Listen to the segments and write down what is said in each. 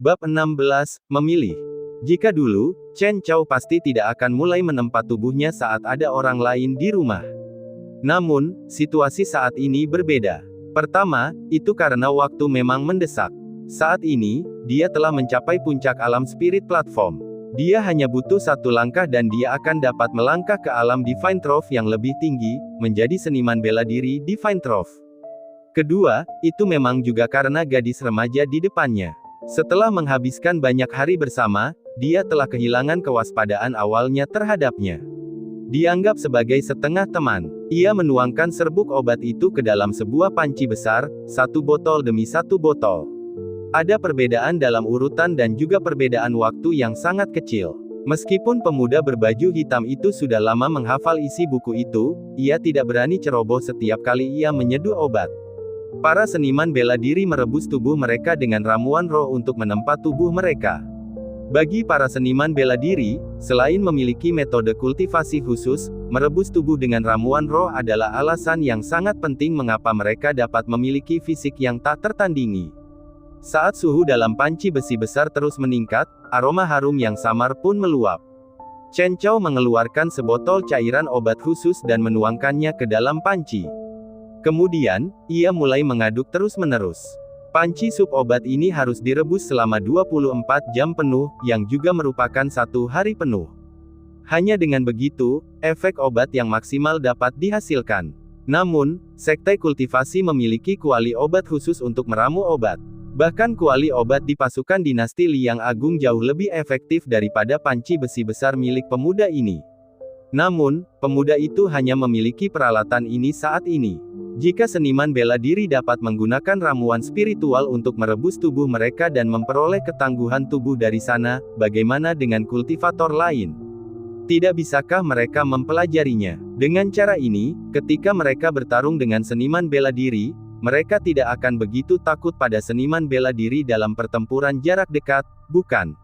Bab 16, Memilih. Jika dulu, Chen Chao pasti tidak akan mulai menempa tubuhnya saat ada orang lain di rumah. Namun, situasi saat ini berbeda. Pertama, itu karena waktu memang mendesak. Saat ini, dia telah mencapai puncak alam spirit platform. Dia hanya butuh satu langkah dan dia akan dapat melangkah ke alam Divine Trove yang lebih tinggi, menjadi seniman bela diri Divine Trove. Kedua, itu memang juga karena gadis remaja di depannya. Setelah menghabiskan banyak hari bersama, dia telah kehilangan kewaspadaan awalnya terhadapnya. Dianggap sebagai setengah teman, ia menuangkan serbuk obat itu ke dalam sebuah panci besar, satu botol demi satu botol. Ada perbedaan dalam urutan dan juga perbedaan waktu yang sangat kecil. Meskipun pemuda berbaju hitam itu sudah lama menghafal isi buku itu, ia tidak berani ceroboh setiap kali ia menyeduh obat. Para seniman bela diri merebus tubuh mereka dengan ramuan roh untuk menempa tubuh mereka. Bagi para seniman bela diri, selain memiliki metode kultivasi khusus, merebus tubuh dengan ramuan roh adalah alasan yang sangat penting mengapa mereka dapat memiliki fisik yang tak tertandingi. Saat suhu dalam panci besi besar terus meningkat, aroma harum yang samar pun meluap. Chen Chao mengeluarkan sebotol cairan obat khusus dan menuangkannya ke dalam panci. Kemudian, ia mulai mengaduk terus-menerus. Panci sup obat ini harus direbus selama 24 jam penuh, yang juga merupakan 1 hari penuh. Hanya dengan begitu, efek obat yang maksimal dapat dihasilkan. Namun, sekte kultivasi memiliki kuali obat khusus untuk meramu obat. Bahkan kuali obat di pasukan dinasti Liang Agung jauh lebih efektif daripada panci besi besar milik pemuda ini. Namun, pemuda itu hanya memiliki peralatan ini saat ini. Jika seniman bela diri dapat menggunakan ramuan spiritual untuk merebus tubuh mereka dan memperoleh ketangguhan tubuh dari sana, bagaimana dengan kultivator lain? Tidak bisakah mereka mempelajarinya? Dengan cara ini, ketika mereka bertarung dengan seniman bela diri, mereka tidak akan begitu takut pada seniman bela diri dalam pertempuran jarak dekat, bukan?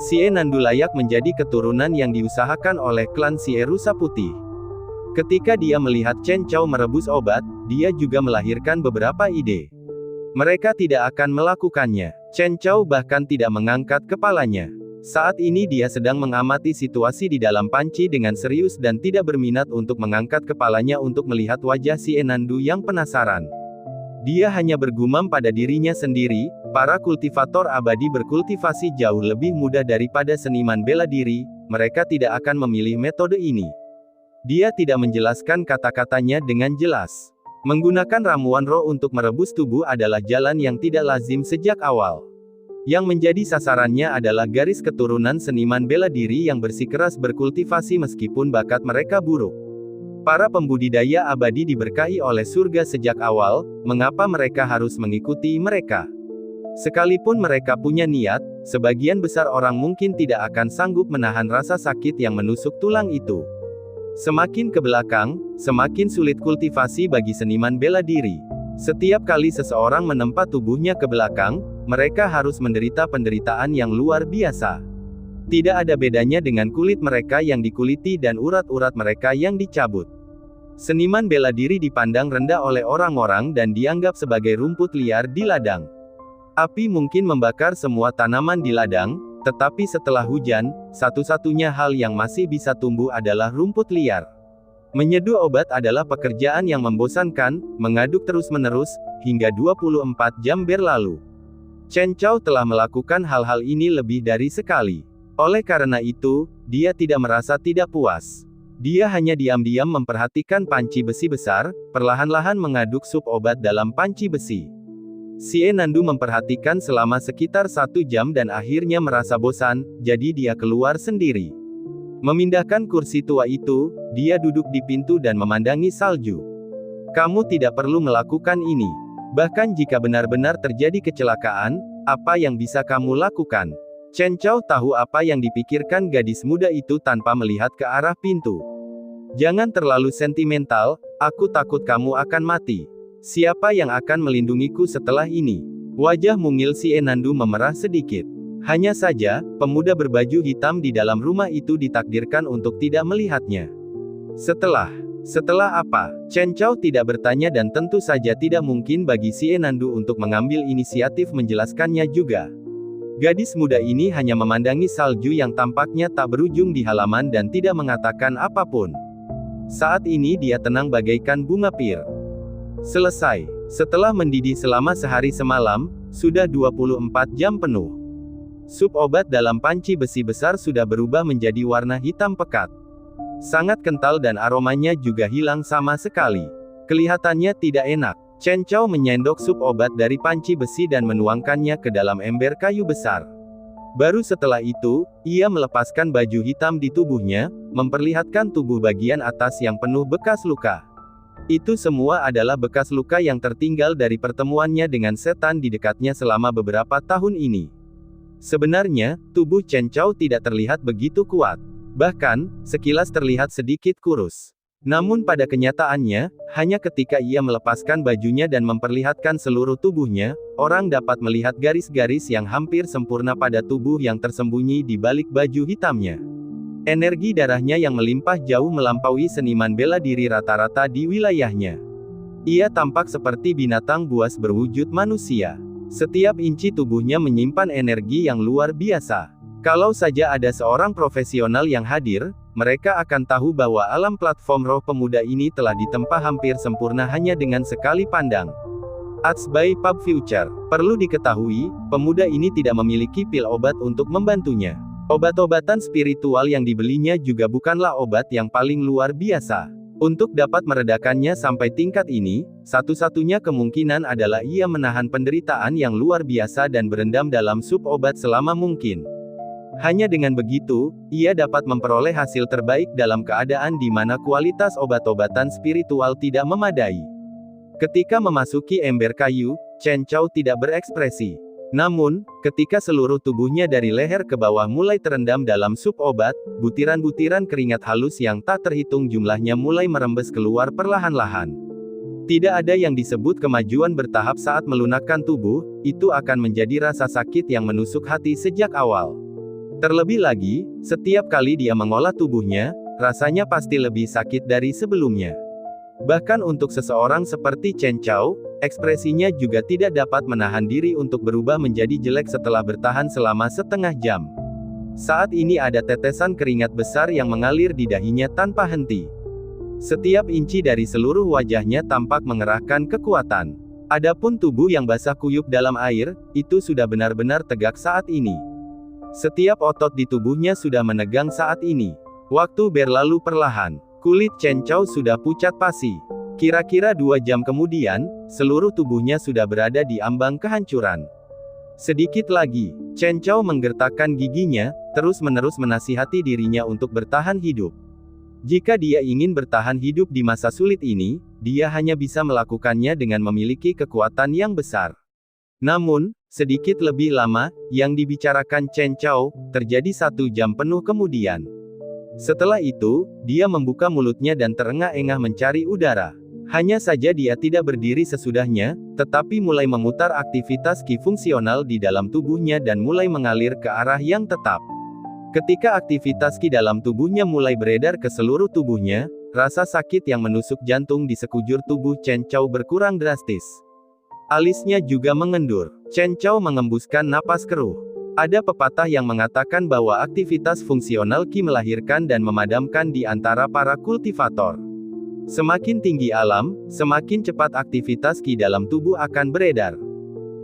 Xie Nandu layak menjadi keturunan yang diusahakan oleh klan Xie Rusa Putih. Ketika dia melihat Chen Chao merebus obat, dia juga melahirkan beberapa ide. Mereka tidak akan melakukannya. Chen Chao bahkan tidak mengangkat kepalanya. Saat ini dia sedang mengamati situasi di dalam panci dengan serius dan tidak berminat untuk mengangkat kepalanya untuk melihat wajah Xie Nandu yang penasaran. Dia hanya bergumam pada dirinya sendiri, para kultivator abadi berkultivasi jauh lebih mudah daripada seniman bela diri, mereka tidak akan memilih metode ini. Dia tidak menjelaskan kata-katanya dengan jelas. Menggunakan ramuan roh untuk merebus tubuh adalah jalan yang tidak lazim sejak awal. Yang menjadi sasarannya adalah garis keturunan seniman bela diri yang bersikeras berkultivasi meskipun bakat mereka buruk. Para pembudidaya abadi diberkahi oleh surga sejak awal, mengapa mereka harus mengikuti mereka? Sekalipun mereka punya niat, sebagian besar orang mungkin tidak akan sanggup menahan rasa sakit yang menusuk tulang itu. Semakin ke belakang, semakin sulit kultivasi bagi seniman bela diri. Setiap kali seseorang menempa tubuhnya ke belakang, mereka harus menderita penderitaan yang luar biasa. Tidak ada bedanya dengan kulit mereka yang dikuliti dan urat-urat mereka yang dicabut. Seniman bela diri dipandang rendah oleh orang-orang dan dianggap sebagai rumput liar di ladang. Api mungkin membakar semua tanaman di ladang, tetapi setelah hujan, satu-satunya hal yang masih bisa tumbuh adalah rumput liar. Menyeduh obat adalah pekerjaan yang membosankan, mengaduk terus-menerus, hingga 24 jam berlalu. Chen Chao telah melakukan hal-hal ini lebih dari sekali. Oleh karena itu, dia tidak merasa tidak puas. Dia hanya diam-diam memperhatikan panci besi besar, perlahan-lahan mengaduk sup obat dalam panci besi. Xie Nandu memperhatikan selama sekitar 1 jam dan akhirnya merasa bosan, jadi dia keluar sendiri. Memindahkan kursi tua itu, dia duduk di pintu dan memandangi salju. Kamu tidak perlu melakukan ini. Bahkan jika benar-benar terjadi kecelakaan, apa yang bisa kamu lakukan? Chen Chao tahu apa yang dipikirkan gadis muda itu tanpa melihat ke arah pintu. Jangan terlalu sentimental, aku takut kamu akan mati. Siapa yang akan melindungiku setelah ini? Wajah mungil Xie Nandu memerah sedikit. Hanya saja, pemuda berbaju hitam di dalam rumah itu ditakdirkan untuk tidak melihatnya. Setelah apa? Chen Chao tidak bertanya dan tentu saja tidak mungkin bagi Xie Nandu untuk mengambil inisiatif menjelaskannya juga. Gadis muda ini hanya memandangi salju yang tampaknya tak berujung di halaman dan tidak mengatakan apapun. Saat ini dia tenang bagaikan bunga pir. Selesai. Setelah mendidih selama sehari semalam, sudah 24 jam penuh. Sup obat dalam panci besi besar sudah berubah menjadi warna hitam pekat. Sangat kental dan aromanya juga hilang sama sekali. Kelihatannya tidak enak. Chen Chao menyendok sup obat dari panci besi dan menuangkannya ke dalam ember kayu besar. Baru setelah itu, ia melepaskan baju hitam di tubuhnya, memperlihatkan tubuh bagian atas yang penuh bekas luka. Itu semua adalah bekas luka yang tertinggal dari pertemuannya dengan setan di dekatnya selama beberapa tahun ini. Sebenarnya, tubuh Chen Chao tidak terlihat begitu kuat. Bahkan, sekilas terlihat sedikit kurus. Namun pada kenyataannya, hanya ketika ia melepaskan bajunya dan memperlihatkan seluruh tubuhnya, orang dapat melihat garis-garis yang hampir sempurna pada tubuh yang tersembunyi di balik baju hitamnya. Energi darahnya yang melimpah jauh melampaui seniman bela diri rata-rata di wilayahnya. Ia tampak seperti binatang buas berwujud manusia. Setiap inci tubuhnya menyimpan energi yang luar biasa. Kalau saja ada seorang profesional yang hadir, mereka akan tahu bahwa alam platform roh pemuda ini telah ditempa hampir sempurna hanya dengan sekali pandang. Ads by Pub Future. Perlu diketahui, pemuda ini tidak memiliki pil obat untuk membantunya. Obat-obatan spiritual yang dibelinya juga bukanlah obat yang paling luar biasa. Untuk dapat meredakannya sampai tingkat ini, satu-satunya kemungkinan adalah ia menahan penderitaan yang luar biasa dan berendam dalam sup obat selama mungkin. Hanya dengan begitu, ia dapat memperoleh hasil terbaik dalam keadaan di mana kualitas obat-obatan spiritual tidak memadai. Ketika memasuki ember kayu, Chen Chao tidak berekspresi. Namun, ketika seluruh tubuhnya dari leher ke bawah mulai terendam dalam sup obat, butiran-butiran keringat halus yang tak terhitung jumlahnya mulai merembes keluar perlahan-lahan. Tidak ada yang disebut kemajuan bertahap saat melunakkan tubuh, itu akan menjadi rasa sakit yang menusuk hati sejak awal. Terlebih lagi, setiap kali dia mengolah tubuhnya, rasanya pasti lebih sakit dari sebelumnya. Bahkan untuk seseorang seperti Chen Chao, ekspresinya juga tidak dapat menahan diri untuk berubah menjadi jelek setelah bertahan selama setengah jam. Saat ini ada tetesan keringat besar yang mengalir di dahinya tanpa henti. Setiap inci dari seluruh wajahnya tampak mengerahkan kekuatan. Adapun tubuh yang basah kuyup dalam air, itu sudah benar-benar tegak saat ini. Setiap otot di tubuhnya sudah menegang saat ini. Waktu berlalu perlahan. Kulit Chen Chao sudah pucat pasi. Kira-kira 2 jam kemudian, seluruh tubuhnya sudah berada di ambang kehancuran. Sedikit lagi, Chen Chao menggertakkan giginya, terus-menerus menasihati dirinya untuk bertahan hidup. Jika dia ingin bertahan hidup di masa sulit ini, dia hanya bisa melakukannya dengan memiliki kekuatan yang besar. Namun, sedikit lebih lama, yang dibicarakan Chen Chao, terjadi 1 jam penuh kemudian. Setelah itu, dia membuka mulutnya dan terengah-engah mencari udara. Hanya saja dia tidak berdiri sesudahnya, tetapi mulai memutar aktivitas ki fungsional di dalam tubuhnya dan mulai mengalir ke arah yang tetap. Ketika aktivitas ki dalam tubuhnya mulai beredar ke seluruh tubuhnya, rasa sakit yang menusuk jantung di sekujur tubuh Chen Chao berkurang drastis. Alisnya juga mengendur. Chen Chao mengembuskan napas keruh. Ada pepatah yang mengatakan bahwa aktivitas fungsional ki melahirkan dan memadamkan di antara para kultivator. Semakin tinggi alam, semakin cepat aktivitas ki dalam tubuh akan beredar.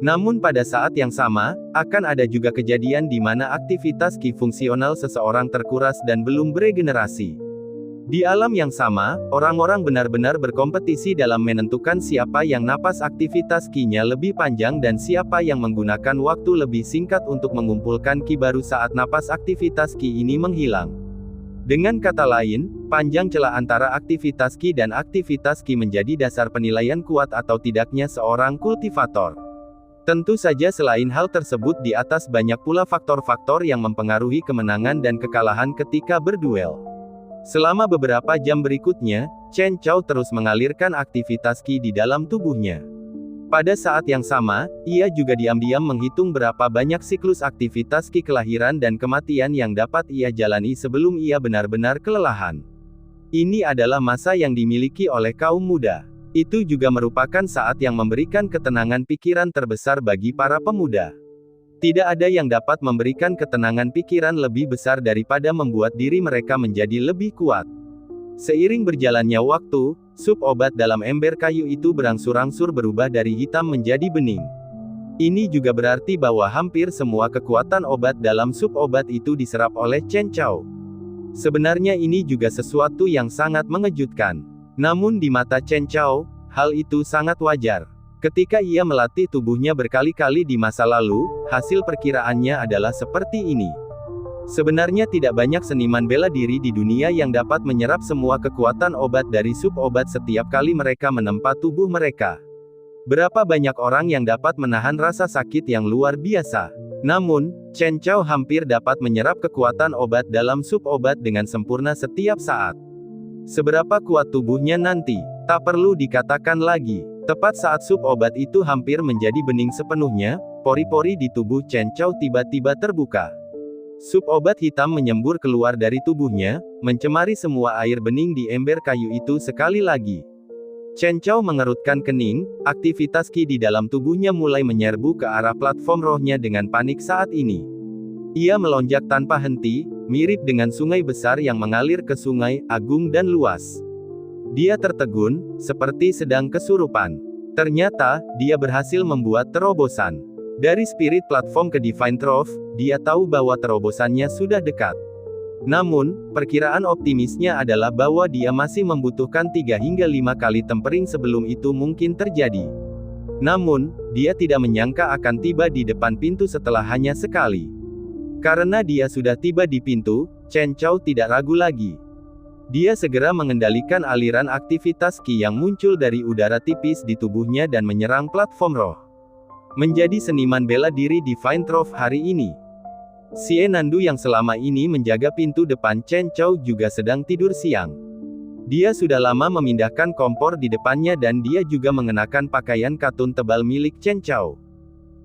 Namun pada saat yang sama, akan ada juga kejadian di mana aktivitas ki fungsional seseorang terkuras dan belum beregenerasi. Di alam yang sama, orang-orang benar-benar berkompetisi dalam menentukan siapa yang napas aktivitas ki-nya lebih panjang dan siapa yang menggunakan waktu lebih singkat untuk mengumpulkan ki baru saat napas aktivitas ki ini menghilang. Dengan kata lain, panjang celah antara aktivitas ki dan aktivitas ki menjadi dasar penilaian kuat atau tidaknya seorang kultivator. Tentu saja selain hal tersebut di atas banyak pula faktor-faktor yang mempengaruhi kemenangan dan kekalahan ketika berduel. Selama beberapa jam berikutnya, Chen Chao terus mengalirkan aktivitas ki di dalam tubuhnya. Pada saat yang sama, ia juga diam-diam menghitung berapa banyak siklus aktivitas ki kelahiran dan kematian yang dapat ia jalani sebelum ia benar-benar kelelahan. Ini adalah masa yang dimiliki oleh kaum muda. Itu juga merupakan saat yang memberikan ketenangan pikiran terbesar bagi para pemuda. Tidak ada yang dapat memberikan ketenangan pikiran lebih besar daripada membuat diri mereka menjadi lebih kuat. Seiring berjalannya waktu, sup obat dalam ember kayu itu berangsur-angsur berubah dari hitam menjadi bening. Ini juga berarti bahwa hampir semua kekuatan obat dalam sup obat itu diserap oleh Chen Chao. Sebenarnya ini juga sesuatu yang sangat mengejutkan. Namun di mata Chen Chao, hal itu sangat wajar. Ketika ia melatih tubuhnya berkali-kali di masa lalu, hasil perkiraannya adalah seperti ini. Sebenarnya tidak banyak seniman bela diri di dunia yang dapat menyerap semua kekuatan obat dari sup obat setiap kali mereka menempa tubuh mereka. Berapa banyak orang yang dapat menahan rasa sakit yang luar biasa. Namun, Chen Chao hampir dapat menyerap kekuatan obat dalam sup obat dengan sempurna setiap saat. Seberapa kuat tubuhnya nanti, tak perlu dikatakan lagi. Tepat saat sup obat itu hampir menjadi bening sepenuhnya, pori-pori di tubuh Chen Chao tiba-tiba terbuka. Sup obat hitam menyembur keluar dari tubuhnya, mencemari semua air bening di ember kayu itu sekali lagi. Chen Chao mengerutkan kening, aktivitas Qi di dalam tubuhnya mulai menyerbu ke arah platform rohnya dengan panik saat ini. Ia melonjak tanpa henti, mirip dengan sungai besar yang mengalir ke sungai, agung dan luas. Dia tertegun, seperti sedang kesurupan. Ternyata, dia berhasil membuat terobosan. Dari spirit platform ke Divine Trove, dia tahu bahwa terobosannya sudah dekat. Namun, perkiraan optimisnya adalah bahwa dia masih membutuhkan 3 hingga 5 kali tempering sebelum itu mungkin terjadi. Namun, dia tidak menyangka akan tiba di depan pintu setelah hanya sekali. Karena dia sudah tiba di pintu, Chen Chao tidak ragu lagi. Dia segera mengendalikan aliran aktivitas Qi yang muncul dari udara tipis di tubuhnya dan menyerang platform roh. Menjadi seniman bela diri Divine Trove hari ini. Xie Nandu yang selama ini menjaga pintu depan Chen Chao juga sedang tidur siang. Dia sudah lama memindahkan kompor di depannya dan dia juga mengenakan pakaian katun tebal milik Chen Chao.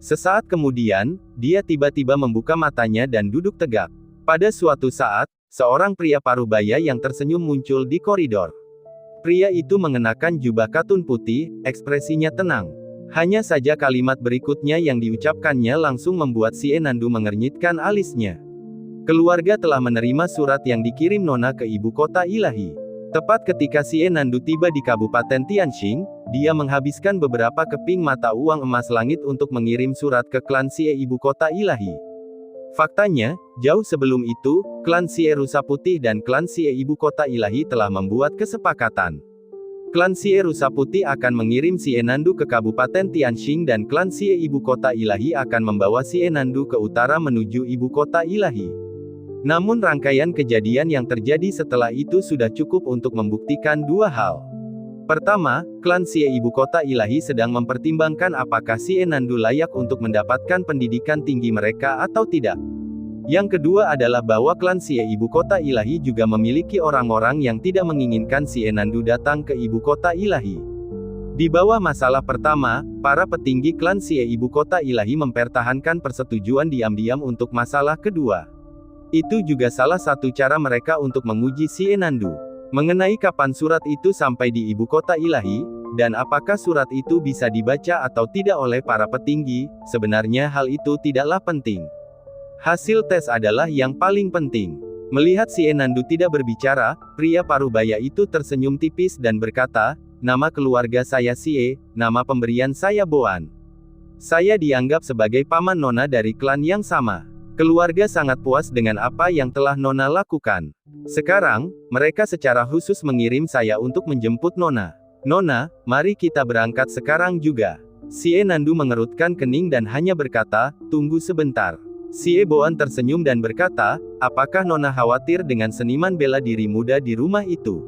Sesaat kemudian, dia tiba-tiba membuka matanya dan duduk tegak. Pada suatu saat, seorang pria parubaya yang tersenyum muncul di koridor. Pria itu mengenakan jubah katun putih, ekspresinya tenang. Hanya saja kalimat berikutnya yang diucapkannya langsung membuat Xie Nandu mengernyitkan alisnya. Keluarga telah menerima surat yang dikirim Nona ke ibu kota ilahi. Tepat ketika Xie Nandu tiba di Kabupaten Tianxing, dia menghabiskan beberapa keping mata uang emas langit untuk mengirim surat ke klan Xie ibu kota ilahi. Faktanya, jauh sebelum itu, klan Xie Rusa Putih dan klan Xie ibu kota ilahi telah membuat kesepakatan. Klan Xie Rusa Putih akan mengirim Xie Nandu ke Kabupaten Tianxing dan klan Xie ibu kota ilahi akan membawa Xie Nandu ke utara menuju ibu kota ilahi. Namun rangkaian kejadian yang terjadi setelah itu sudah cukup untuk membuktikan dua hal. Pertama, klan Xie ibu kota ilahi sedang mempertimbangkan apakah Xie Nandu layak untuk mendapatkan pendidikan tinggi mereka atau tidak. Yang kedua adalah bahwa klan Xie ibu kota ilahi juga memiliki orang-orang yang tidak menginginkan Xie Nandu datang ke ibu kota ilahi. Di bawah masalah pertama, para petinggi klan Xie ibu kota ilahi mempertahankan persetujuan diam-diam untuk masalah kedua. Itu juga salah satu cara mereka untuk menguji Xie Nandu. Mengenai kapan surat itu sampai di ibu kota ilahi, dan apakah surat itu bisa dibaca atau tidak oleh para petinggi, sebenarnya hal itu tidaklah penting. Hasil tes adalah yang paling penting. Melihat Xie Nandu tidak berbicara, pria parubaya itu tersenyum tipis dan berkata, "Nama keluarga saya Xie, nama pemberian saya Boan. Saya dianggap sebagai paman Nona dari klan yang sama. Keluarga sangat puas dengan apa yang telah Nona lakukan. Sekarang, mereka secara khusus mengirim saya untuk menjemput Nona. Nona, mari kita berangkat sekarang juga." Xie Nandu mengerutkan kening dan hanya berkata, "Tunggu sebentar." Xie Boan tersenyum dan berkata, "Apakah Nona khawatir dengan seniman bela diri muda di rumah itu?"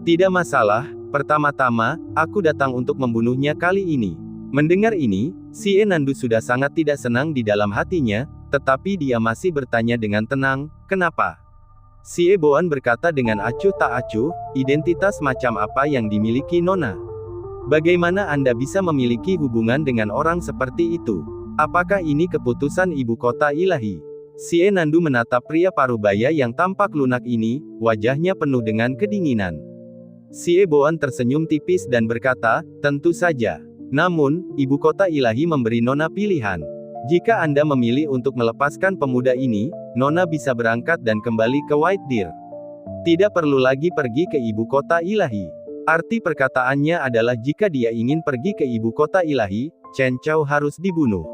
"Tidak masalah, pertama-tama, aku datang untuk membunuhnya kali ini." Mendengar ini, Xie Nandu sudah sangat tidak senang di dalam hatinya, tetapi dia masih bertanya dengan tenang, "Kenapa?" Xie Boan berkata dengan acuh tak acuh, "Identitas macam apa yang dimiliki Nona? Bagaimana Anda bisa memiliki hubungan dengan orang seperti itu? Apakah ini keputusan ibu kota ilahi?" Xie Nandu menatap pria parubaya yang tampak lunak ini, wajahnya penuh dengan kedinginan. Xie Boan tersenyum tipis dan berkata, "Tentu saja. Namun, ibu kota ilahi memberi Nona pilihan. Jika Anda memilih untuk melepaskan pemuda ini, Nona bisa berangkat dan kembali ke White Deer. Tidak perlu lagi pergi ke ibu kota ilahi. Arti perkataannya adalah jika dia ingin pergi ke ibu kota ilahi, Chen Chao harus dibunuh.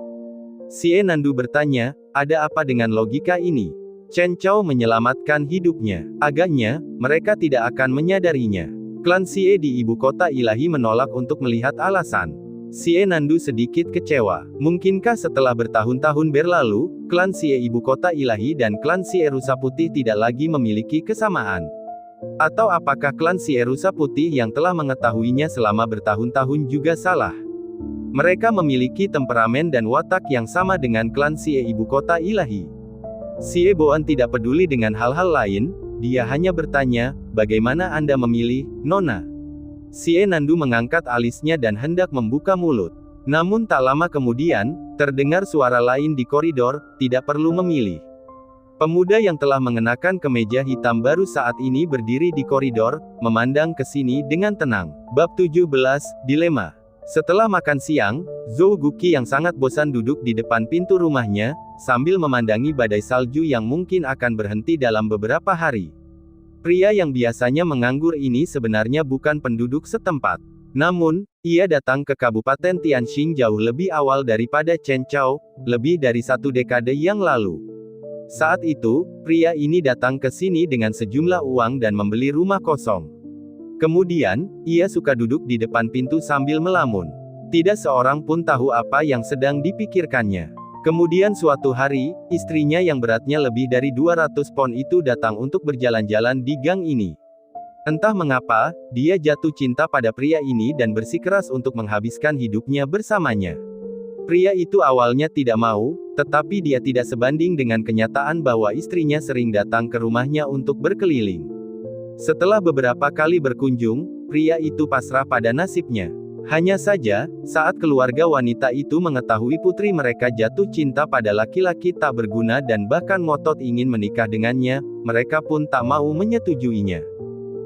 Xie Nandu bertanya, ada apa dengan logika ini? Chen Chao menyelamatkan hidupnya. Agaknya, mereka tidak akan menyadarinya. Klan Xie di ibu kota ilahi menolak untuk melihat alasan. Xie Nandu sedikit kecewa. Mungkinkah setelah bertahun-tahun berlalu, klan Xie ibu kota ilahi dan klan Xie Rusa Putih tidak lagi memiliki kesamaan? Atau apakah klan Xie Rusa Putih yang telah mengetahuinya selama bertahun-tahun juga salah? Mereka memiliki temperamen dan watak yang sama dengan klan Xie ibu kota ilahi. Xie Boan tidak peduli dengan hal-hal lain, dia hanya bertanya, bagaimana Anda memilih, Nona? Xie Nandu mengangkat alisnya dan hendak membuka mulut. Namun tak lama kemudian, terdengar suara lain di koridor, tidak perlu memilih. Pemuda yang telah mengenakan kemeja hitam baru saat ini berdiri di koridor, memandang ke sini dengan tenang. Bab 17, Dilema. Setelah makan siang, Zhou Guqi yang sangat bosan duduk di depan pintu rumahnya, sambil memandangi badai salju yang mungkin akan berhenti dalam beberapa hari. Pria yang biasanya menganggur ini sebenarnya bukan penduduk setempat. Namun, ia datang ke Kabupaten Tianxing jauh lebih awal daripada Chen Chao, lebih dari 1 dekade yang lalu. Saat itu, pria ini datang ke sini dengan sejumlah uang dan membeli rumah kosong. Kemudian, ia suka duduk di depan pintu sambil melamun. Tidak seorang pun tahu apa yang sedang dipikirkannya. Kemudian suatu hari, istrinya yang beratnya lebih dari 200 pon itu datang untuk berjalan-jalan di gang ini. Entah mengapa, dia jatuh cinta pada pria ini dan bersikeras untuk menghabiskan hidupnya bersamanya. Pria itu awalnya tidak mau, tetapi dia tidak sebanding dengan kenyataan bahwa istrinya sering datang ke rumahnya untuk berkeliling. Setelah beberapa kali berkunjung, pria itu pasrah pada nasibnya. Hanya saja, saat keluarga wanita itu mengetahui putri mereka jatuh cinta pada laki-laki tak berguna dan bahkan ngotot ingin menikah dengannya, mereka pun tak mau menyetujuinya.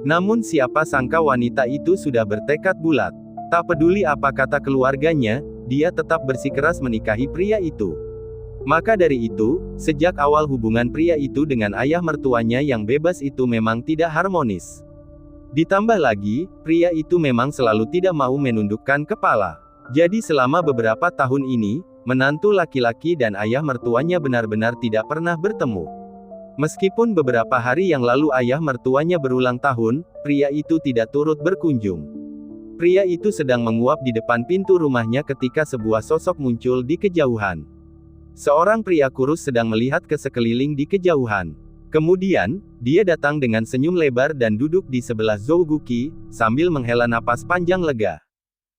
Namun siapa sangka wanita itu sudah bertekad bulat. Tak peduli apa kata keluarganya, dia tetap bersikeras menikahi pria itu. Maka dari itu, sejak awal hubungan pria itu dengan ayah mertuanya yang bebas itu memang tidak harmonis. Ditambah lagi, pria itu memang selalu tidak mau menundukkan kepala. Jadi selama beberapa tahun ini, menantu laki-laki dan ayah mertuanya benar-benar tidak pernah bertemu. Meskipun beberapa hari yang lalu ayah mertuanya berulang tahun, pria itu tidak turut berkunjung. Pria itu sedang menguap di depan pintu rumahnya ketika sebuah sosok muncul di kejauhan. Seorang pria kurus sedang melihat ke sekeliling di kejauhan. Kemudian, dia datang dengan senyum lebar dan duduk di sebelah Zhou Guqi, sambil menghela napas panjang lega.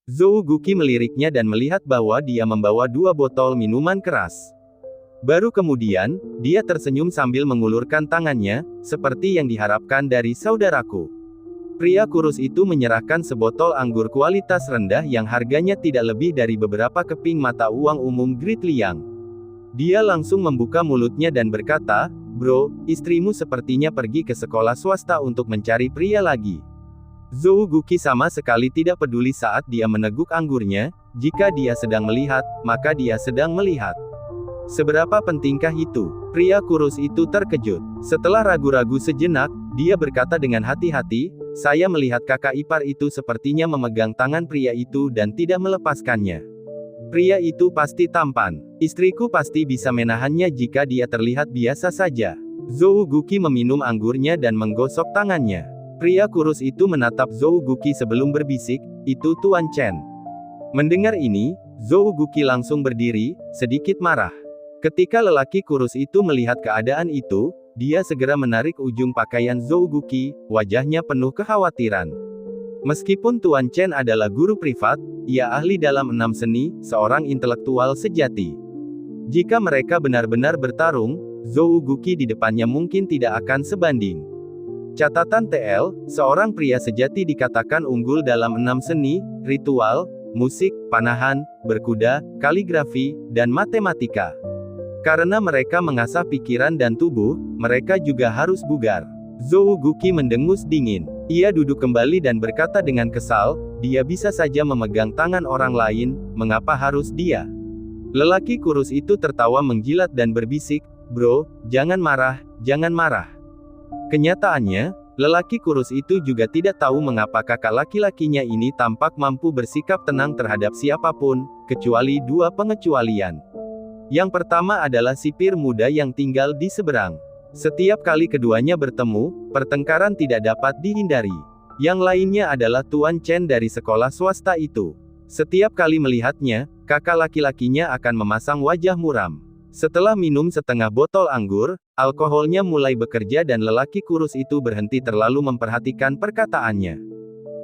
Zhou Guqi meliriknya dan melihat bahwa dia membawa 2 botol minuman keras. Baru kemudian, dia tersenyum sambil mengulurkan tangannya, seperti yang diharapkan dari saudaraku. Pria kurus itu menyerahkan sebotol anggur kualitas rendah yang harganya tidak lebih dari beberapa keping mata uang umum Great Liang. Dia langsung membuka mulutnya dan berkata, "Bro, istrimu sepertinya pergi ke sekolah swasta untuk mencari pria lagi." Zhou Guqi sama sekali tidak peduli saat dia meneguk anggurnya, jika dia sedang melihat, maka dia sedang melihat. Seberapa pentingkah itu? Pria kurus itu terkejut. Setelah ragu-ragu sejenak, dia berkata dengan hati-hati, "Saya melihat kakak ipar itu sepertinya memegang tangan pria itu dan tidak melepaskannya. Pria itu pasti tampan. Istriku pasti bisa menahannya jika dia terlihat biasa saja." Zhou Guqi meminum anggurnya dan menggosok tangannya. Pria kurus itu menatap Zhou Guqi sebelum berbisik, "Itu Tuan Chen." Mendengar ini, Zhou Guqi langsung berdiri, sedikit marah. Ketika lelaki kurus itu melihat keadaan itu, dia segera menarik ujung pakaian Zhou Guqi, wajahnya penuh kekhawatiran. Meskipun Tuan Chen adalah guru privat, ia ahli dalam 6 seni, seorang intelektual sejati. Jika mereka benar-benar bertarung, Zhou Guqi di depannya mungkin tidak akan sebanding. Catatan TL, seorang pria sejati dikatakan unggul dalam 6 seni, ritual, musik, panahan, berkuda, kaligrafi, dan matematika. Karena mereka mengasah pikiran dan tubuh, mereka juga harus bugar. Zhou Guqi mendengus dingin. Ia duduk kembali dan berkata dengan kesal, "Dia bisa saja memegang tangan orang lain, mengapa harus dia?" Lelaki kurus itu tertawa menjilat dan berbisik, "Bro, jangan marah, jangan marah." Kenyataannya, lelaki kurus itu juga tidak tahu mengapa kakak laki-lakinya ini tampak mampu bersikap tenang terhadap siapapun, kecuali dua pengecualian. Yang pertama adalah sipir muda yang tinggal di seberang. Setiap kali keduanya bertemu, pertengkaran tidak dapat dihindari. Yang lainnya adalah Tuan Chen dari sekolah swasta itu. Setiap kali melihatnya, kakak laki-lakinya akan memasang wajah muram. Setelah minum setengah botol anggur, alkoholnya mulai bekerja dan lelaki kurus itu berhenti terlalu memperhatikan perkataannya.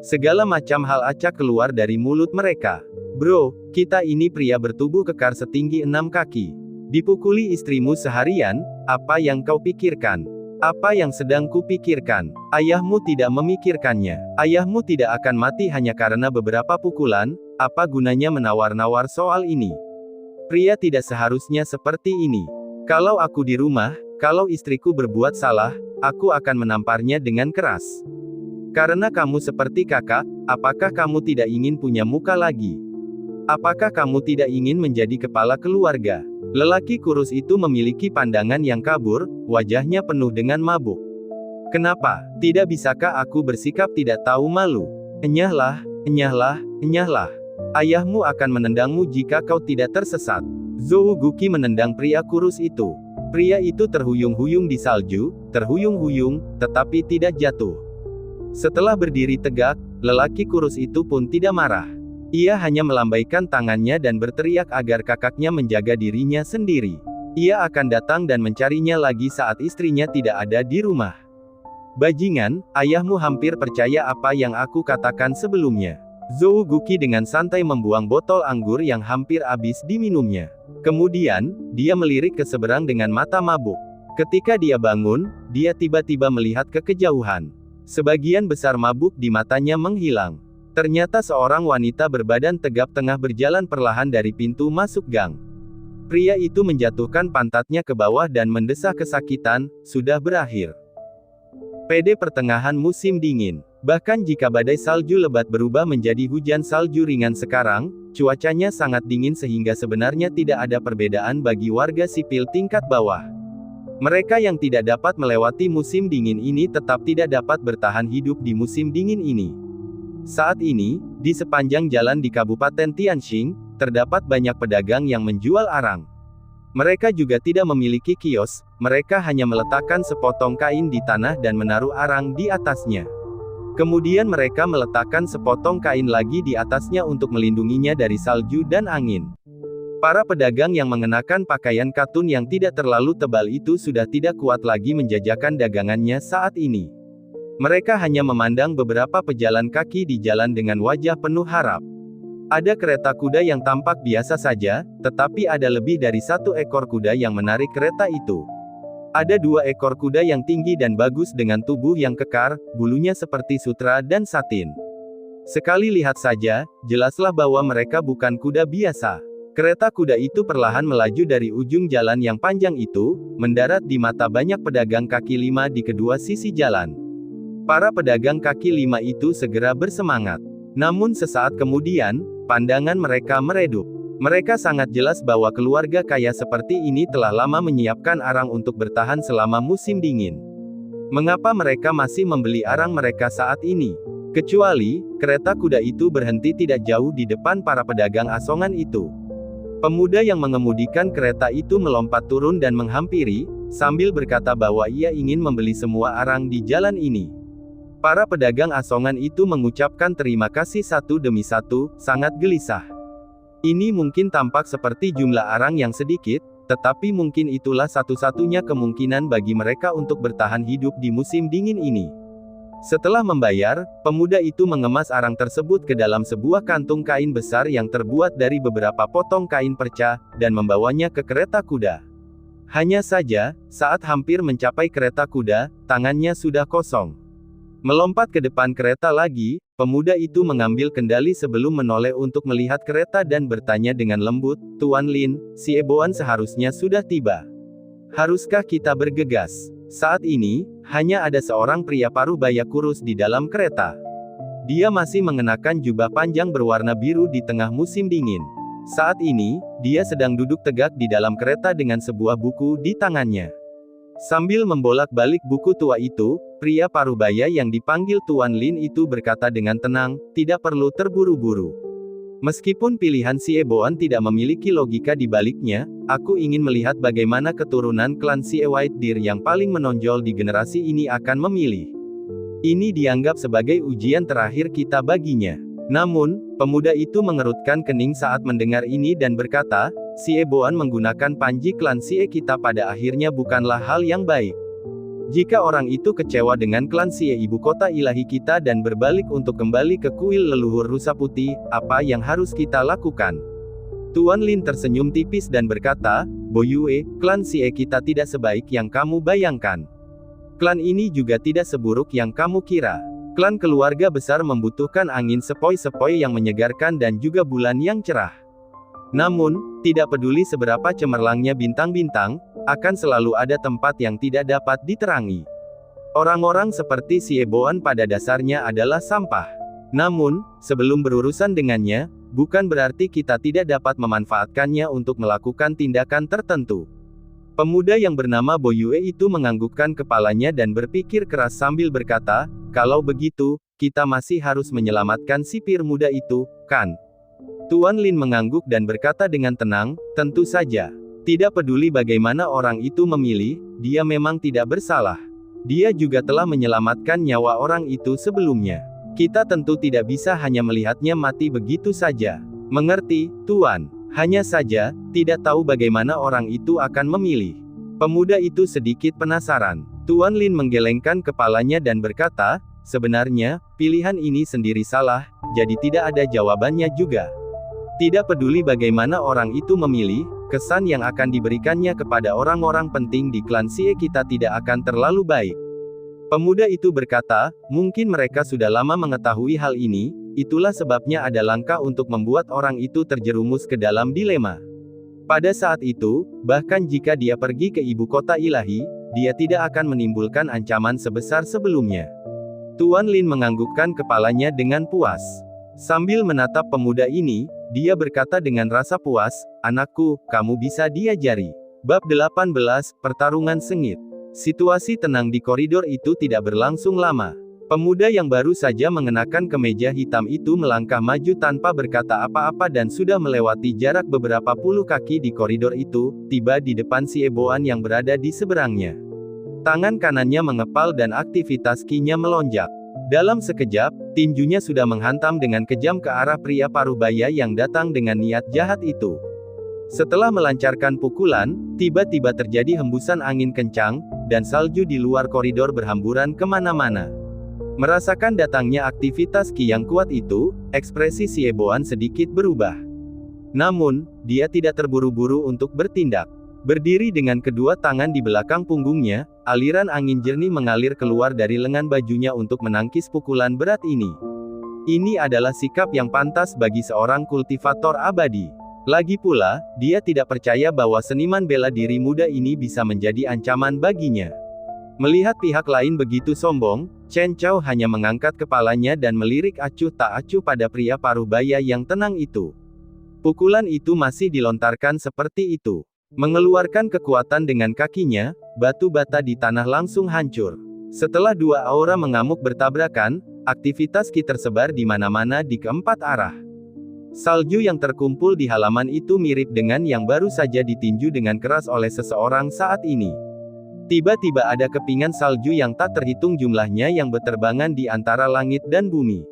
Segala macam hal acak keluar dari mulut mereka. "Bro, kita ini pria bertubuh kekar setinggi 6 kaki. Dipukuli istrimu seharian, apa yang kau pikirkan? Apa yang sedang kupikirkan? Ayahmu tidak memikirkannya. Ayahmu tidak akan mati hanya karena beberapa pukulan, apa gunanya menawar-nawar soal ini? Pria tidak seharusnya seperti ini. Kalau aku di rumah, kalau istriku berbuat salah, aku akan menamparnya dengan keras. Karena kamu seperti kakak, apakah kamu tidak ingin punya muka lagi? Apakah kamu tidak ingin menjadi kepala keluarga?" Lelaki kurus itu memiliki pandangan yang kabur, wajahnya penuh dengan mabuk. "Kenapa? Tidak bisakah aku bersikap tidak tahu malu? Enyahlah, enyahlah, enyahlah. Ayahmu akan menendangmu jika kau tidak tersesat." Zhou Guqi menendang pria kurus itu. Pria itu terhuyung-huyung di salju, terhuyung-huyung, tetapi tidak jatuh. Setelah berdiri tegak, lelaki kurus itu pun tidak marah. Ia hanya melambaikan tangannya dan berteriak agar kakaknya menjaga dirinya sendiri. Ia akan datang dan mencarinya lagi saat istrinya tidak ada di rumah. "Bajingan, ayahmu hampir percaya apa yang aku katakan sebelumnya." Zhou Guqi dengan santai membuang botol anggur yang hampir habis diminumnya. Kemudian, dia melirik ke seberang dengan mata mabuk. Ketika dia bangun, dia tiba-tiba melihat ke kejauhan. Sebagian besar mabuk di matanya menghilang. Ternyata seorang wanita berbadan tegap tengah berjalan perlahan dari pintu masuk gang. Pria itu menjatuhkan pantatnya ke bawah dan mendesah kesakitan, "Sudah berakhir." PD pertengahan musim dingin. Bahkan jika badai salju lebat berubah menjadi hujan salju ringan sekarang, cuacanya sangat dingin sehingga sebenarnya tidak ada perbedaan bagi warga sipil tingkat bawah. Mereka yang tidak dapat melewati musim dingin ini tetap tidak dapat bertahan hidup di musim dingin ini. Saat ini, di sepanjang jalan di Kabupaten Tianxing, terdapat banyak pedagang yang menjual arang. Mereka juga tidak memiliki kios, mereka hanya meletakkan sepotong kain di tanah dan menaruh arang di atasnya. Kemudian mereka meletakkan sepotong kain lagi di atasnya untuk melindunginya dari salju dan angin. Para pedagang yang mengenakan pakaian katun yang tidak terlalu tebal itu sudah tidak kuat lagi menjajakan dagangannya saat ini. Mereka hanya memandang beberapa pejalan kaki di jalan dengan wajah penuh harap. Ada kereta kuda yang tampak biasa saja, tetapi ada lebih dari satu ekor kuda yang menarik kereta itu. Ada 2 ekor kuda yang tinggi dan bagus dengan tubuh yang kekar, bulunya seperti sutra dan satin. Sekali lihat saja, jelaslah bahwa mereka bukan kuda biasa. Kereta kuda itu perlahan melaju dari ujung jalan yang panjang itu, mendarat di mata banyak pedagang kaki lima di kedua sisi jalan. Para pedagang kaki lima itu segera bersemangat. Namun sesaat kemudian, pandangan mereka meredup. Mereka sangat jelas bahwa keluarga kaya seperti ini telah lama menyiapkan arang untuk bertahan selama musim dingin. Mengapa mereka masih membeli arang mereka saat ini? Kecuali, kereta kuda itu berhenti tidak jauh di depan para pedagang asongan itu. Pemuda yang mengemudikan kereta itu melompat turun dan menghampiri, sambil berkata bahwa ia ingin membeli semua arang di jalan ini. Para pedagang asongan itu mengucapkan terima kasih satu demi satu, sangat gelisah. Ini mungkin tampak seperti jumlah arang yang sedikit, tetapi mungkin itulah satu-satunya kemungkinan bagi mereka untuk bertahan hidup di musim dingin ini. Setelah membayar, pemuda itu mengemas arang tersebut ke dalam sebuah kantung kain besar yang terbuat dari beberapa potong kain perca, dan membawanya ke kereta kuda. Hanya saja, saat hampir mencapai kereta kuda, tangannya sudah kosong. Melompat ke depan kereta lagi, pemuda itu mengambil kendali sebelum menoleh untuk melihat kereta dan bertanya dengan lembut, "Tuan Lin, si Eboan seharusnya sudah tiba. Haruskah kita bergegas?" Saat ini, hanya ada seorang pria parubaya kurus di dalam kereta. Dia masih mengenakan jubah panjang berwarna biru di tengah musim dingin. Saat ini, dia sedang duduk tegak di dalam kereta dengan sebuah buku di tangannya. Sambil membolak-balik buku tua itu, pria parubaya yang dipanggil Tuan Lin itu berkata dengan tenang, tidak perlu terburu-buru. Meskipun pilihan Si Eboan tidak memiliki logika di baliknya, aku ingin melihat bagaimana keturunan klan Si White Deer yang paling menonjol di generasi ini akan memilih. Ini dianggap sebagai ujian terakhir kita baginya. Namun, pemuda itu mengerutkan kening saat mendengar ini dan berkata, Si Eboan menggunakan panji klan Sie kita pada akhirnya bukanlah hal yang baik. Jika orang itu kecewa dengan klan Sie ibu kota ilahi kita dan berbalik untuk kembali ke kuil leluhur rusa putih, apa yang harus kita lakukan? Tuan Lin tersenyum tipis dan berkata, Bo Yue, klan Sie kita tidak sebaik yang kamu bayangkan. Klan ini juga tidak seburuk yang kamu kira. Klan keluarga besar membutuhkan angin sepoi-sepoi yang menyegarkan dan juga bulan yang cerah. Namun, tidak peduli seberapa cemerlangnya bintang-bintang, akan selalu ada tempat yang tidak dapat diterangi. Orang-orang seperti Si Eboan pada dasarnya adalah sampah. Namun, sebelum berurusan dengannya, bukan berarti kita tidak dapat memanfaatkannya untuk melakukan tindakan tertentu. Pemuda yang bernama Bo Yue itu menganggukkan kepalanya dan berpikir keras sambil berkata, kalau begitu, kita masih harus menyelamatkan sipir muda itu, kan? Tuan Lin mengangguk dan berkata dengan tenang, tentu saja. Tidak peduli bagaimana orang itu memilih, dia memang tidak bersalah. Dia juga telah menyelamatkan nyawa orang itu sebelumnya. Kita tentu tidak bisa hanya melihatnya mati begitu saja. Mengerti, Tuan? Hanya saja, tidak tahu bagaimana orang itu akan memilih. Pemuda itu sedikit penasaran. Tuan Lin menggelengkan kepalanya dan berkata, sebenarnya, pilihan ini sendiri salah, jadi tidak ada jawabannya juga. Tidak peduli bagaimana orang itu memilih, kesan yang akan diberikannya kepada orang-orang penting di klan Sie kita tidak akan terlalu baik. Pemuda itu berkata, mungkin mereka sudah lama mengetahui hal ini, itulah sebabnya ada langkah untuk membuat orang itu terjerumus ke dalam dilema. Pada saat itu, bahkan jika dia pergi ke ibu kota ilahi, dia tidak akan menimbulkan ancaman sebesar sebelumnya. Tuan Lin menganggukkan kepalanya dengan puas. Sambil menatap pemuda ini, dia berkata dengan rasa puas, anakku, kamu bisa diajari. Bab 18, Pertarungan Sengit. Situasi tenang di koridor itu tidak berlangsung lama. Pemuda yang baru saja mengenakan kemeja hitam itu melangkah maju tanpa berkata apa-apa dan sudah melewati jarak beberapa puluh kaki di koridor itu, tiba di depan Si Eboan yang berada di seberangnya. Tangan kanannya mengepal dan aktivitas ki-nya melonjak. Dalam sekejap, tinjunya sudah menghantam dengan kejam ke arah pria parubaya yang datang dengan niat jahat itu. Setelah melancarkan pukulan, tiba-tiba terjadi hembusan angin kencang, dan salju di luar koridor berhamburan kemana-mana. Merasakan datangnya aktivitas ki yang kuat itu, ekspresi Si Eboan sedikit berubah. Namun, dia tidak terburu-buru untuk bertindak. Berdiri dengan kedua tangan di belakang punggungnya, aliran angin jernih mengalir keluar dari lengan bajunya untuk menangkis pukulan berat ini. Ini adalah sikap yang pantas bagi seorang kultivator abadi. Lagi pula, dia tidak percaya bahwa seniman bela diri muda ini bisa menjadi ancaman baginya. Melihat pihak lain begitu sombong, Chen Chao hanya mengangkat kepalanya dan melirik acuh tak acuh pada pria parubaya yang tenang itu. Pukulan itu masih dilontarkan seperti itu. Mengeluarkan kekuatan dengan kakinya, batu bata di tanah langsung hancur. Setelah dua aura mengamuk bertabrakan, aktivitas ki tersebar di mana-mana di keempat arah. Salju yang terkumpul di halaman itu mirip dengan yang baru saja ditinju dengan keras oleh seseorang saat ini. Tiba-tiba ada kepingan salju yang tak terhitung jumlahnya yang berterbangan di antara langit dan bumi.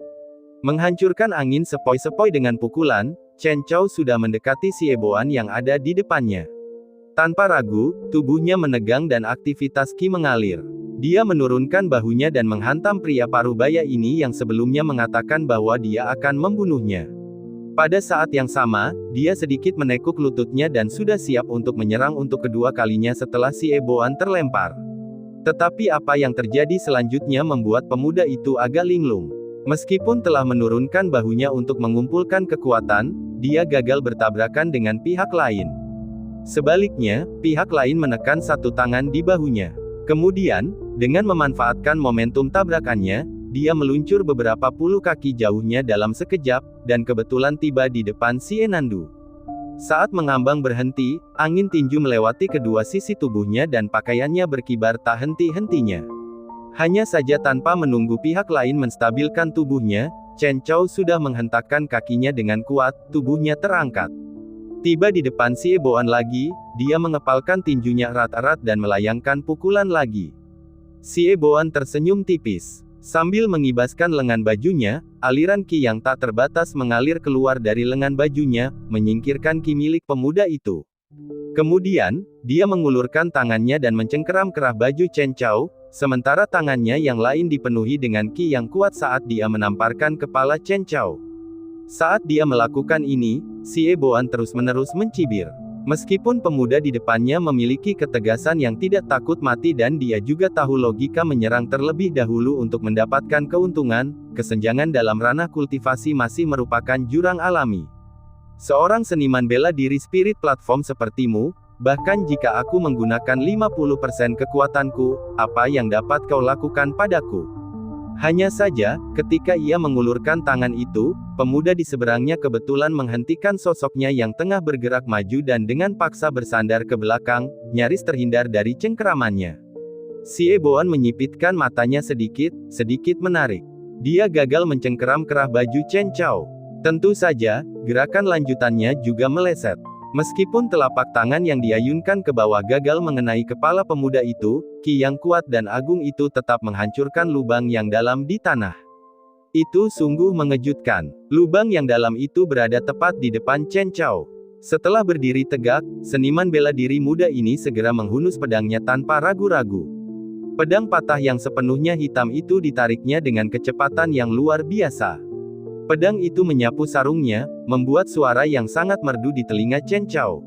Menghancurkan angin sepoi-sepoi dengan pukulan, Chen Chao sudah mendekati Si Eboan yang ada di depannya. Tanpa ragu, tubuhnya menegang dan aktivitas ki mengalir. Dia menurunkan bahunya dan menghantam pria parubaya ini yang sebelumnya mengatakan bahwa dia akan membunuhnya. Pada saat yang sama, dia sedikit menekuk lututnya dan sudah siap untuk menyerang untuk kedua kalinya setelah Si Eboan terlempar. Tetapi apa yang terjadi selanjutnya membuat pemuda itu agak linglung. Meskipun telah menurunkan bahunya untuk mengumpulkan kekuatan, dia gagal bertabrakan dengan pihak lain. Sebaliknya, pihak lain menekan satu tangan di bahunya. Kemudian, dengan memanfaatkan momentum tabrakannya, dia meluncur beberapa puluh kaki jauhnya dalam sekejap, dan kebetulan tiba di depan Si Enandu. Saat mengambang berhenti, angin tinju melewati kedua sisi tubuhnya dan pakaiannya berkibar tak henti-hentinya. Hanya saja tanpa menunggu pihak lain menstabilkan tubuhnya, Chen Chao sudah menghentakkan kakinya dengan kuat, tubuhnya terangkat. Tiba di depan Xie Boan lagi, dia mengepalkan tinjunya erat-erat dan melayangkan pukulan lagi. Xie Boan tersenyum tipis. Sambil mengibaskan lengan bajunya, aliran ki yang tak terbatas mengalir keluar dari lengan bajunya, menyingkirkan ki milik pemuda itu. Kemudian, dia mengulurkan tangannya dan mencengkeram kerah baju Chen Chao, sementara tangannya yang lain dipenuhi dengan ki yang kuat saat dia menamparkan kepala Chen Chao. Saat dia melakukan ini, Xie Boan terus-menerus mencibir. Meskipun pemuda di depannya memiliki ketegasan yang tidak takut mati dan dia juga tahu logika menyerang terlebih dahulu untuk mendapatkan keuntungan, kesenjangan dalam ranah kultivasi masih merupakan jurang alami. Seorang seniman bela diri spirit platform sepertimu, bahkan jika aku menggunakan 50% kekuatanku, apa yang dapat kau lakukan padaku? Hanya saja, ketika ia mengulurkan tangan itu, pemuda di seberangnya kebetulan menghentikan sosoknya yang tengah bergerak maju dan dengan paksa bersandar ke belakang, nyaris terhindar dari cengkeramannya. Xie Boan menyipitkan matanya sedikit menarik. Dia gagal mencengkeram kerah baju Chen Chao. Tentu saja, gerakan lanjutannya juga meleset. Meskipun telapak tangan yang diayunkan ke bawah gagal mengenai kepala pemuda itu, ki yang kuat dan agung itu tetap menghancurkan lubang yang dalam di tanah. Itu sungguh mengejutkan. Lubang yang dalam itu berada tepat di depan Chen Chao. Setelah berdiri tegak, seniman bela diri muda ini segera menghunus pedangnya tanpa ragu-ragu. Pedang patah yang sepenuhnya hitam itu ditariknya dengan kecepatan yang luar biasa. Pedang itu menyapu sarungnya, membuat suara yang sangat merdu di telinga Chen Chao.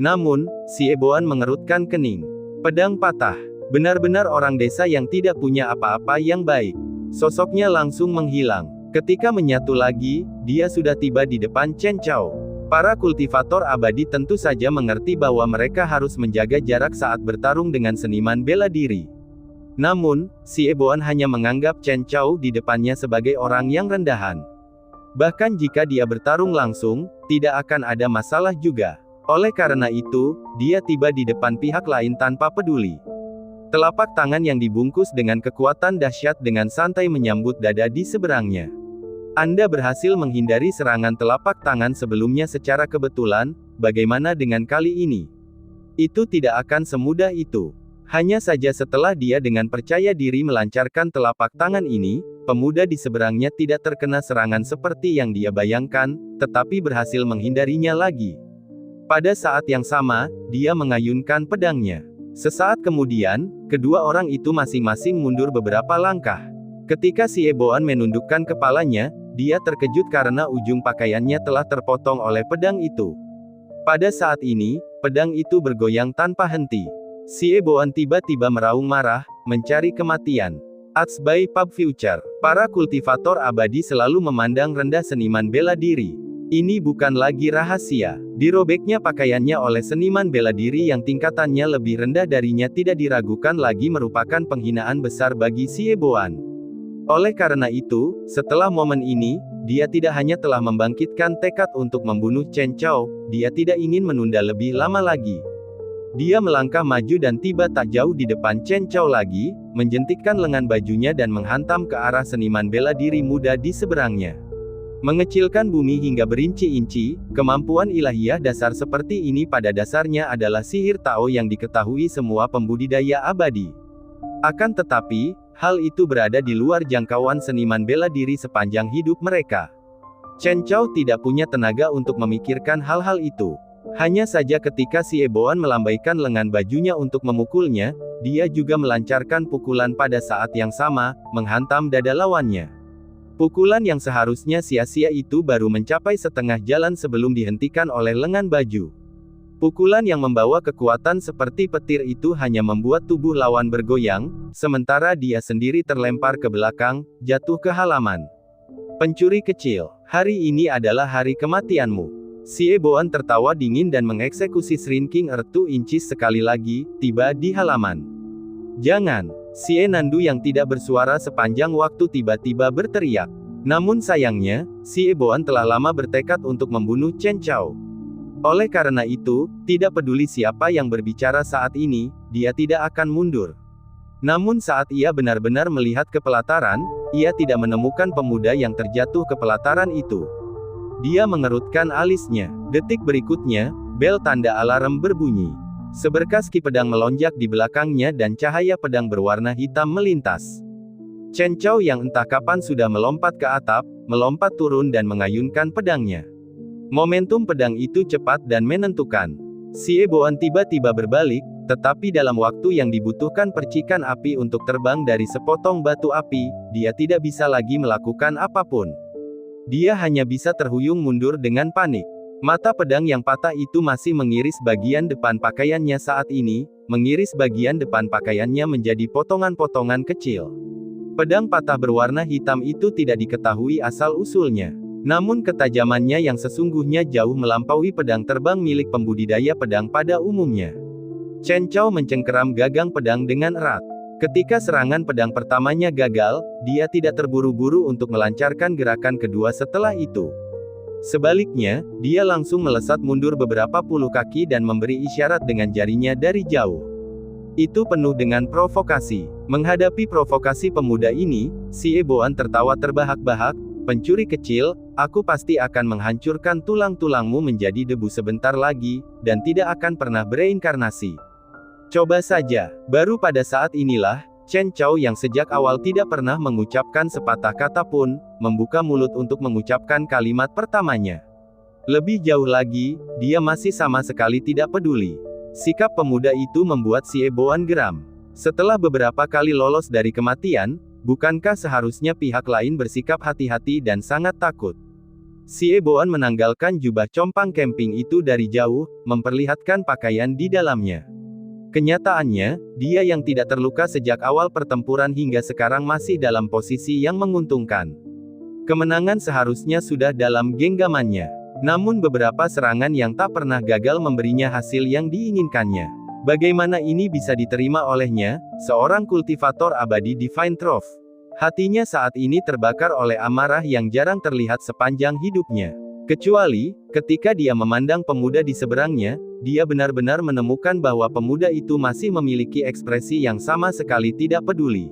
Namun, Xie Boan mengerutkan kening. Pedang patah. Benar-benar orang desa yang tidak punya apa-apa yang baik. Sosoknya langsung menghilang. Ketika menyatu lagi, dia sudah tiba di depan Chen Chao. Para kultivator abadi tentu saja mengerti bahwa mereka harus menjaga jarak saat bertarung dengan seniman bela diri. Namun, Xie Boan hanya menganggap Chen Chao di depannya sebagai orang yang rendahan. Bahkan jika dia bertarung langsung, tidak akan ada masalah juga. Oleh karena itu, dia tiba di depan pihak lain tanpa peduli. Telapak tangan yang dibungkus dengan kekuatan dahsyat dengan santai menyambut dada di seberangnya. Anda berhasil menghindari serangan telapak tangan sebelumnya secara kebetulan, bagaimana dengan kali ini? Itu tidak akan semudah itu. Hanya saja setelah dia dengan percaya diri melancarkan telapak tangan ini, pemuda di seberangnya tidak terkena serangan seperti yang dia bayangkan, tetapi berhasil menghindarinya lagi. Pada saat yang sama, dia mengayunkan pedangnya. Sesaat kemudian, kedua orang itu masing-masing mundur beberapa langkah. Ketika Xie Boan menundukkan kepalanya, dia terkejut karena ujung pakaiannya telah terpotong oleh pedang itu. Pada saat ini, pedang itu bergoyang tanpa henti. Xie Boan tiba-tiba meraung marah, mencari kematian. By Pub Future. Para kultivator abadi selalu memandang rendah seniman bela diri. Ini bukan lagi rahasia. Dirobeknya pakaiannya oleh seniman bela diri yang tingkatannya lebih rendah darinya tidak diragukan lagi merupakan penghinaan besar bagi Xie Boan. Oleh karena itu, setelah momen ini, dia tidak hanya telah membangkitkan tekad untuk membunuh Chen Chao, dia tidak ingin menunda lebih lama lagi. Dia melangkah maju dan tiba tak jauh di depan Chen Chao lagi, menjentikkan lengan bajunya dan menghantam ke arah seniman bela diri muda di seberangnya. Mengecilkan bumi hingga berinci-inci, kemampuan ilahiyah dasar seperti ini pada dasarnya adalah sihir Tao yang diketahui semua pembudidaya abadi. Akan tetapi, hal itu berada di luar jangkauan seniman bela diri sepanjang hidup mereka. Chen Chao tidak punya tenaga untuk memikirkan hal-hal itu. Hanya saja ketika Xie Boan melambaikan lengan bajunya untuk memukulnya, dia juga melancarkan pukulan pada saat yang sama, menghantam dada lawannya. Pukulan yang seharusnya sia-sia itu baru mencapai setengah jalan sebelum dihentikan oleh lengan baju. Pukulan yang membawa kekuatan seperti petir itu hanya membuat tubuh lawan bergoyang, sementara dia sendiri terlempar ke belakang, jatuh ke halaman. Pencuri kecil, hari ini adalah hari kematianmu. Xie Boan tertawa dingin dan mengeksekusi Shrinking Earth 2 inches sekali lagi, tiba di halaman. Jangan! Xie Nandu yang tidak bersuara sepanjang waktu tiba-tiba berteriak. Namun sayangnya, Xie Boan telah lama bertekad untuk membunuh Chen Chao. Oleh karena itu, tidak peduli siapa yang berbicara saat ini, dia tidak akan mundur. Namun saat ia benar-benar melihat ke pelataran, ia tidak menemukan pemuda yang terjatuh ke pelataran itu. Dia mengerutkan alisnya. Detik berikutnya, bel tanda alarm berbunyi. Seberkas ki pedang melonjak di belakangnya dan cahaya pedang berwarna hitam melintas. Chen Chao yang entah kapan sudah melompat ke atap, melompat turun dan mengayunkan pedangnya. Momentum pedang itu cepat dan menentukan. Xie Boan tiba-tiba berbalik, tetapi dalam waktu yang dibutuhkan percikan api untuk terbang dari sepotong batu api, dia tidak bisa lagi melakukan apapun. Dia hanya bisa terhuyung mundur dengan panik. Mata pedang yang patah itu masih mengiris bagian depan pakaiannya saat ini, mengiris bagian depan pakaiannya menjadi potongan-potongan kecil. Pedang patah berwarna hitam itu tidak diketahui asal-usulnya. Namun ketajamannya yang sesungguhnya jauh melampaui pedang terbang milik pembudidaya pedang pada umumnya. Chen Chao mencengkeram gagang pedang dengan erat. Ketika serangan pedang pertamanya gagal, dia tidak terburu-buru untuk melancarkan gerakan kedua setelah itu. Sebaliknya, dia langsung melesat mundur beberapa puluh kaki dan memberi isyarat dengan jarinya dari jauh. Itu penuh dengan provokasi. Menghadapi provokasi pemuda ini, Xie Boan tertawa terbahak-bahak. Pencuri kecil, aku pasti akan menghancurkan tulang-tulangmu menjadi debu sebentar lagi, dan tidak akan pernah bereinkarnasi. Coba saja. Baru pada saat inilah, Chen Chao yang sejak awal tidak pernah mengucapkan sepatah kata pun, membuka mulut untuk mengucapkan kalimat pertamanya. Lebih jauh lagi, dia masih sama sekali tidak peduli. Sikap pemuda itu membuat Xie Boan geram. Setelah beberapa kali lolos dari kematian, bukankah seharusnya pihak lain bersikap hati-hati dan sangat takut? Xie Boan menanggalkan jubah compang camping itu dari jauh, memperlihatkan pakaian di dalamnya. Kenyataannya, dia yang tidak terluka sejak awal pertempuran hingga sekarang masih dalam posisi yang menguntungkan. Kemenangan seharusnya sudah dalam genggamannya. Namun beberapa serangan yang tak pernah gagal memberinya hasil yang diinginkannya. Bagaimana ini bisa diterima olehnya, seorang kultivator abadi Divine Trove? Hatinya saat ini terbakar oleh amarah yang jarang terlihat sepanjang hidupnya. Kecuali, ketika dia memandang pemuda di seberangnya, dia benar-benar menemukan bahwa pemuda itu masih memiliki ekspresi yang sama sekali tidak peduli.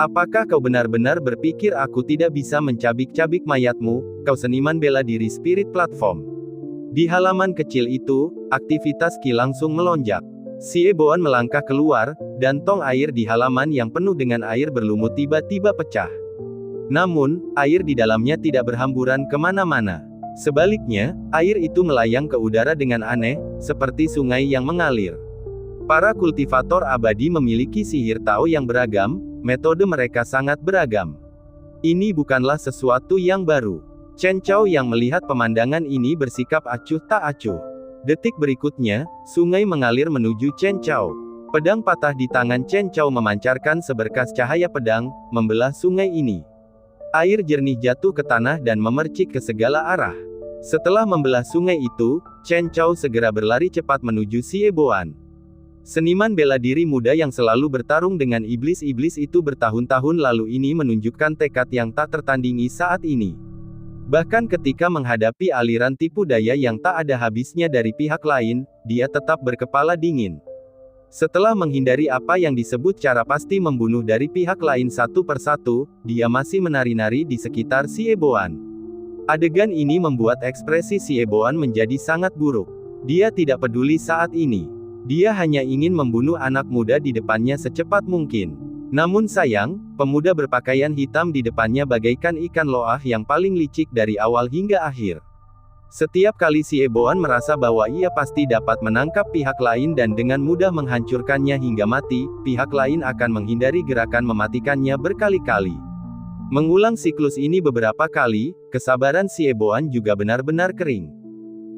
Apakah kau benar-benar berpikir aku tidak bisa mencabik-cabik mayatmu, kau seniman bela diri Spirit Platform? Di halaman kecil itu, aktivitas Ki langsung melonjak. Xie Boan melangkah keluar, dan tong air di halaman yang penuh dengan air berlumut tiba-tiba pecah. Namun, air di dalamnya tidak berhamburan kemana-mana. Sebaliknya, air itu melayang ke udara dengan aneh, seperti sungai yang mengalir. Para kultivator abadi memiliki sihir Tao yang beragam, metode mereka sangat beragam. Ini bukanlah sesuatu yang baru. Chen Chao yang melihat pemandangan ini bersikap acuh tak acuh. Detik berikutnya, sungai mengalir menuju Chen Chao. Pedang patah di tangan Chen Chao memancarkan seberkas cahaya pedang, membelah sungai ini. Air jernih jatuh ke tanah dan memercik ke segala arah. Setelah membelah sungai itu, Chen Chao segera berlari cepat menuju Xie Boan. Seniman bela diri muda yang selalu bertarung dengan iblis-iblis itu bertahun-tahun lalu ini menunjukkan tekad yang tak tertandingi saat ini. Bahkan ketika menghadapi aliran tipu daya yang tak ada habisnya dari pihak lain, dia tetap berkepala dingin. Setelah menghindari apa yang disebut cara pasti membunuh dari pihak lain satu persatu, dia masih menari-nari di sekitar Xie Boan. Adegan ini membuat ekspresi Xie Boan menjadi sangat buruk. Dia tidak peduli saat ini. Dia hanya ingin membunuh anak muda di depannya secepat mungkin. Namun sayang, pemuda berpakaian hitam di depannya bagaikan ikan loah yang paling licik dari awal hingga akhir. Setiap kali Xie Boan merasa bahwa ia pasti dapat menangkap pihak lain dan dengan mudah menghancurkannya hingga mati, pihak lain akan menghindari gerakan mematikannya berkali-kali. Mengulang siklus ini beberapa kali, kesabaran Xie Boan juga benar-benar kering.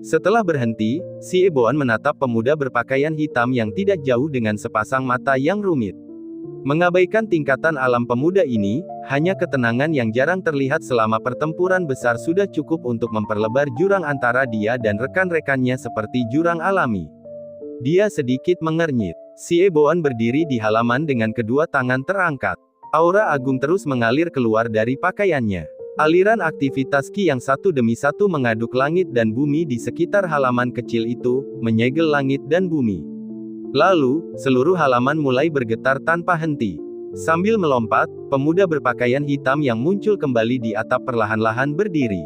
Setelah berhenti, Xie Boan menatap pemuda berpakaian hitam yang tidak jauh dengan sepasang mata yang rumit. Mengabaikan tingkatan alam pemuda ini, hanya ketenangan yang jarang terlihat selama pertempuran besar sudah cukup untuk memperlebar jurang antara dia dan rekan-rekannya seperti jurang alami. Dia sedikit mengernyit. Xie Boan berdiri di halaman dengan kedua tangan terangkat. Aura agung terus mengalir keluar dari pakaiannya. Aliran aktivitas Ki yang satu demi satu mengaduk langit dan bumi di sekitar halaman kecil itu, menyegel langit dan bumi. Lalu, seluruh halaman mulai bergetar tanpa henti. Sambil melompat, pemuda berpakaian hitam yang muncul kembali di atap perlahan-lahan berdiri.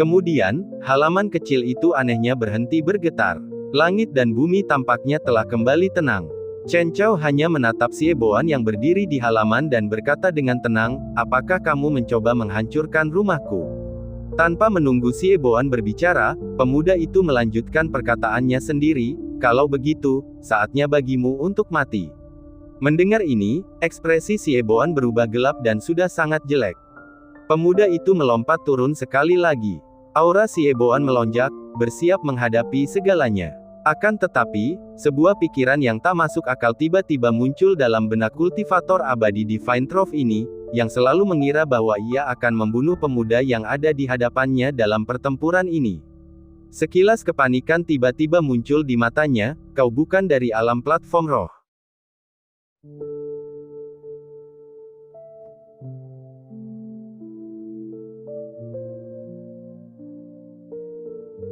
Kemudian, halaman kecil itu anehnya berhenti bergetar. Langit dan bumi tampaknya telah kembali tenang. Chen Chao hanya menatap Xie Boan yang berdiri di halaman dan berkata dengan tenang, "Apakah kamu mencoba menghancurkan rumahku?" Tanpa menunggu Xie Boan berbicara, pemuda itu melanjutkan perkataannya sendiri, "Kalau begitu, saatnya bagimu untuk mati." Mendengar ini, ekspresi Xie Boan berubah gelap dan sudah sangat jelek. Pemuda itu melompat turun sekali lagi. Aura Xie Boan melonjak, bersiap menghadapi segalanya. Akan tetapi, sebuah pikiran yang tak masuk akal tiba-tiba muncul dalam benak kultivator abadi Divine Trove ini, yang selalu mengira bahwa ia akan membunuh pemuda yang ada di hadapannya dalam pertempuran ini. Sekilas kepanikan tiba-tiba muncul di matanya, "Kau bukan dari alam platform roh."